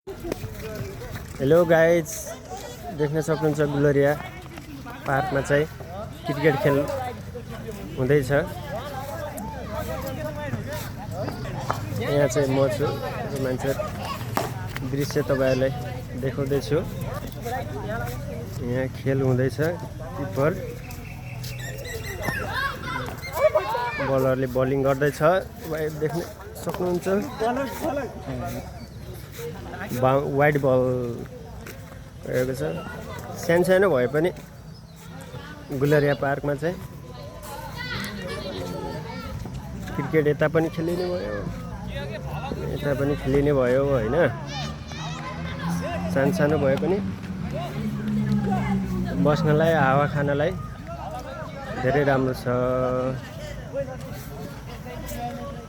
Hello guys, देख्न सक्नुहुन्छ गुलरिया पार्कमा चाहिँ क्रिकेट खेल हुँदैछ। यहाँ चाहिँ म छु, मान्छे दृश्य तपाईहरुलाई देखाउँदैछु। यहाँ खेल हुँदैछ। किपर बलरले बलिङ गर्दैछ, देख्न सक्नुहुन्छ। वाइड बल रहेको छ। सानो भए पनि गुलरिया पार्कमा चाहिँ क्रिकेट यता पनि खेलिने भयो, यता पनि खेलिने भयो हैन। सानो भए पनि बस्नलाई, हावा खानलाई धेरै राम्रो छ।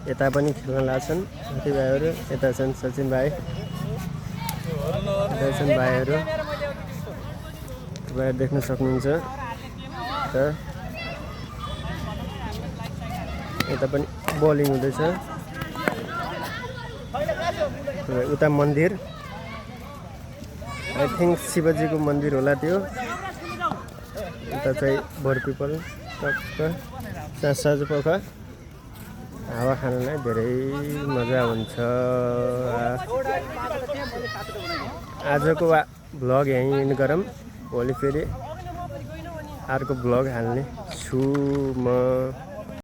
यता पनि खेल्न लाग्छन् साथीभाइहरू। यता छन् सचिन भाइ, भाइहरू तपाईहरु देख्न सक्नुहुन्छ। यता पनि बलिङ हुँदैछ। उता मन्दिर, आई थिंक शिवजीको मन्दिर होला त्यो। उता चाहिँ बोरपिपल टक्क साँझ हावा खानलाई धेरै मजा हुन्छ। आजको भ्लग यहीँ एन्ड गरौँ। भोलि फेरि अर्को भ्लग हाल्ने छु म।